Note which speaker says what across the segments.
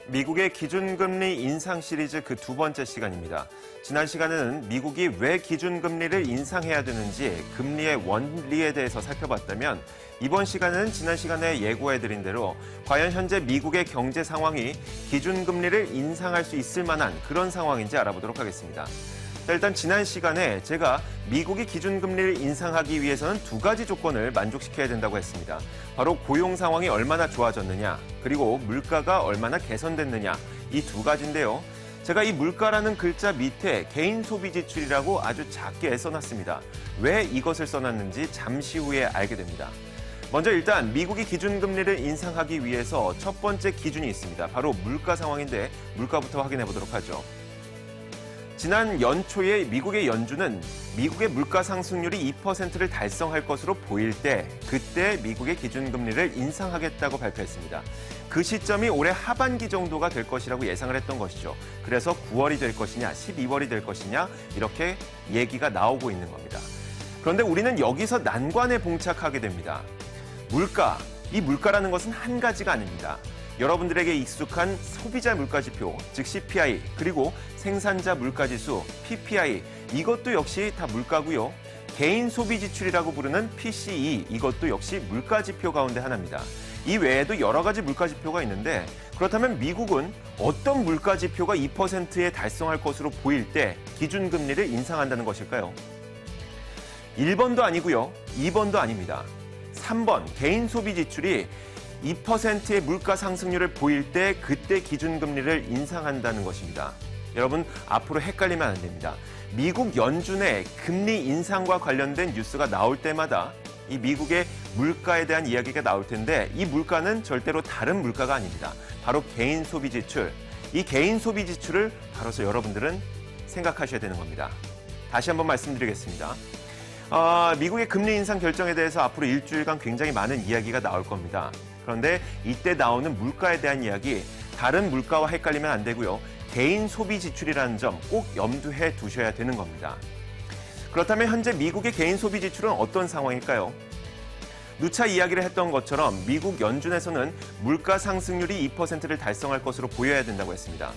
Speaker 1: 미국의 기준금리 인상 시리즈 그 두 번째 시간입니다. 지난 시간에는 미국이 왜 기준금리를 인상해야 되는지 금리의 원리에 대해서 살펴봤다면 이번 시간은 지난 시간에 예고해드린 대로 과연 현재 미국의 경제 상황이 기준금리를 인상할 수 있을 만한 그런 상황인지 알아보도록 하겠습니다. 자, 일단 지난 시간에 제가 미국이 기준금리를 인상하기 위해서는 두 가지 조건을 만족시켜야 된다고 했습니다. 바로 고용 상황이 얼마나 좋아졌느냐, 그리고 물가가 얼마나 개선됐느냐, 이 두 가지인데요. 제가 이 물가라는 글자 밑에 개인 소비 지출이라고 아주 작게 써놨습니다. 왜 이것을 써놨는지 잠시 후에 알게 됩니다. 먼저 일단 미국이 기준금리를 인상하기 위해서 첫 번째 기준이 있습니다. 바로 물가 상황인데 물가부터 확인해 보도록 하죠. 지난 연초에 미국의 연준은 미국의 물가 상승률이 2%를 달성할 것으로 보일 때 그때 미국의 기준금리를 인상하겠다고 발표했습니다. 그 시점이 올해 하반기 정도가 될 것이라고 예상을 했던 것이죠. 그래서 9월이 될 것이냐, 12월이 될 것이냐 이렇게 얘기가 나오고 있는 겁니다. 그런데 우리는 여기서 난관에 봉착하게 됩니다. 물가, 이 물가라는 것은 한 가지가 아닙니다. 여러분들에게 익숙한 소비자 물가지표, 즉 CPI, 그리고 생산자 물가지수, PPI, 이것도 역시 다 물가고요. 개인 소비 지출이라고 부르는 PCE, 이것도 역시 물가지표 가운데 하나입니다. 이 외에도 여러 가지 물가지표가 있는데 그렇다면 미국은 어떤 물가지표가 2%에 달성할 것으로 보일 때 기준금리를 인상한다는 것일까요? 1번도 아니고요. 2번도 아닙니다. 3번, 개인 소비 지출이 2%의 물가 상승률을 보일 때 그때 기준금리를 인상한다는 것입니다. 여러분, 앞으로 헷갈리면 안 됩니다. 미국 연준의 금리 인상과 관련된 뉴스가 나올 때마다 이 미국의 물가에 대한 이야기가 나올 텐데 이 물가는 절대로 다른 물가가 아닙니다. 바로 개인 소비 지출. 이 개인 소비 지출을 바로서 여러분들은 생각하셔야 되는 겁니다. 다시 한번 말씀드리겠습니다. 미국의 금리 인상 결정에 대해서 앞으로 일주일간 굉장히 많은 이야기가 나올 겁니다. 그런데 이때 나오는 물가에 대한 이야기, 다른 물가와 헷갈리면 안 되고요. 개인 소비 지출이라는 점 꼭 염두해 두셔야 되는 겁니다. 그렇다면 현재 미국의 개인 소비 지출은 어떤 상황일까요? 누차 이야기를 했던 것처럼 미국 연준에서는 물가 상승률이 2%를 달성할 것으로 보여야 된다고 했습니다.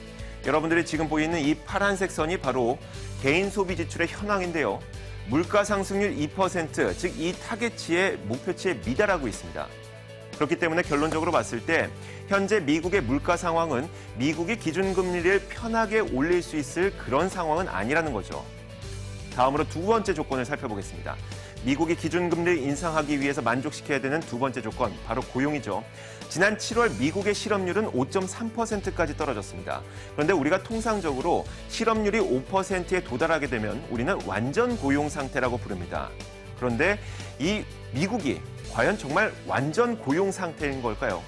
Speaker 1: 여러분들이 지금 보이는 이 파란색 선이 바로 개인 소비 지출의 현황인데요. 물가 상승률 2%, 즉 이 타겟치의 목표치에 미달하고 있습니다. 그렇기 때문에 결론적으로 봤을 때 현재 미국의 물가 상황은 미국이 기준금리를 편하게 올릴 수 있을 그런 상황은 아니라는 거죠. 다음으로 두 번째 조건을 살펴보겠습니다. 미국이 기준금리를 인상하기 위해서 만족시켜야 되는 두 번째 조건, 바로 고용이죠. 지난 7월 미국의 실업률은 5.3%까지 떨어졌습니다. 그런데 우리가 통상적으로 실업률이 5%에 도달하게 되면 우리는 완전 고용 상태라고 부릅니다. 그런데 이 미국이 과연 정말 완전 고용 상태인 걸까요?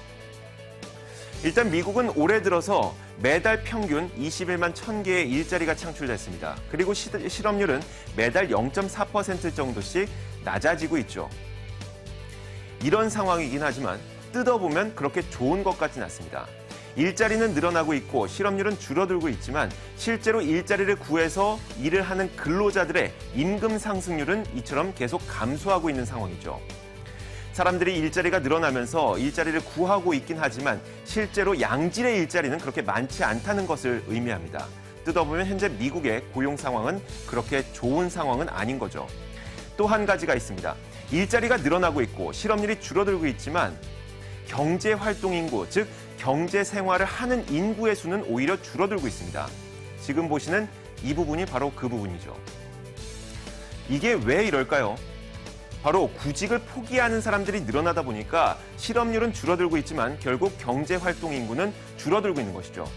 Speaker 1: 일단 미국은 올해 들어서 매달 평균 21만 1000개의 일자리가 창출됐습니다. 그리고 실업률은 매달 0.4% 정도씩 낮아지고 있죠. 이런 상황이긴 하지만 뜯어보면 그렇게 좋은 것 같진 않습니다. 일자리는 늘어나고 있고 실업률은 줄어들고 있지만 실제로 일자리를 구해서 일을 하는 근로자들의 임금 상승률은 이처럼 계속 감소하고 있는 상황이죠. 사람들이 일자리가 늘어나면서 일자리를 구하고 있긴 하지만 실제로 양질의 일자리는 그렇게 많지 않다는 것을 의미합니다. 뜯어보면 현재 미국의 고용 상황은 그렇게 좋은 상황은 아닌 거죠. 또 한 가지가 있습니다. 일자리가 늘어나고 있고 실업률이 줄어들고 있지만 경제활동 인구, 즉 경제 생활을 하는 인구의 수는 오히려 줄어들고 있습니다. 지금 보시는 이 부분이 바로 그 부분이죠. 이게 왜 이럴까요? 바로 구직을 포기하는 사람들이 늘어나다 보니까 실업률은 줄어들고 있지만 결국 경제활동 인구는 줄어들고 있는 것이죠.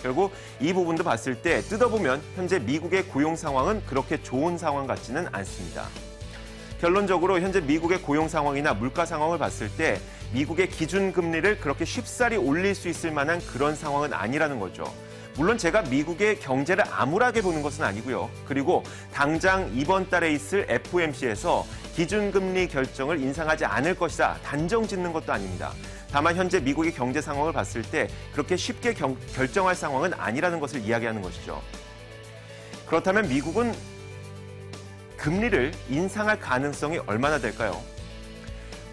Speaker 1: 결국 이 부분도 봤을 때 뜯어보면 현재 미국의 고용 상황은 그렇게 좋은 상황 같지는 않습니다. 결론적으로 현재 미국의 고용 상황이나 물가 상황을 봤을 때 미국의 기준금리를 그렇게 쉽사리 올릴 수 있을 만한 그런 상황은 아니라는 거죠. 물론 제가 미국의 경제를 암울하게 보는 것은 아니고요. 그리고 당장 이번 달에 있을 FOMC에서 기준금리 결정을 인상하지 않을 것이다 단정 짓는 것도 아닙니다. 다만 현재 미국의 경제 상황을 봤을 때 그렇게 쉽게 결정할 상황은 아니라는 것을 이야기하는 것이죠. 그렇다면 미국은 금리를 인상할 가능성이 얼마나 될까요?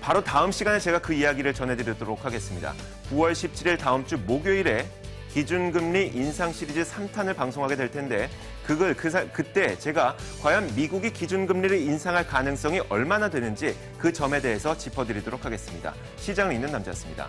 Speaker 1: 바로 다음 시간에 제가 그 이야기를 전해드리도록 하겠습니다. 9월 17일 다음 주 목요일에 기준금리 인상 시리즈 3탄을 방송하게 될 텐데 그때 제가 과연 미국이 기준금리를 인상할 가능성이 얼마나 되는지 그 점에 대해서 짚어드리도록 하겠습니다. 시장을 읽는 남자였습니다.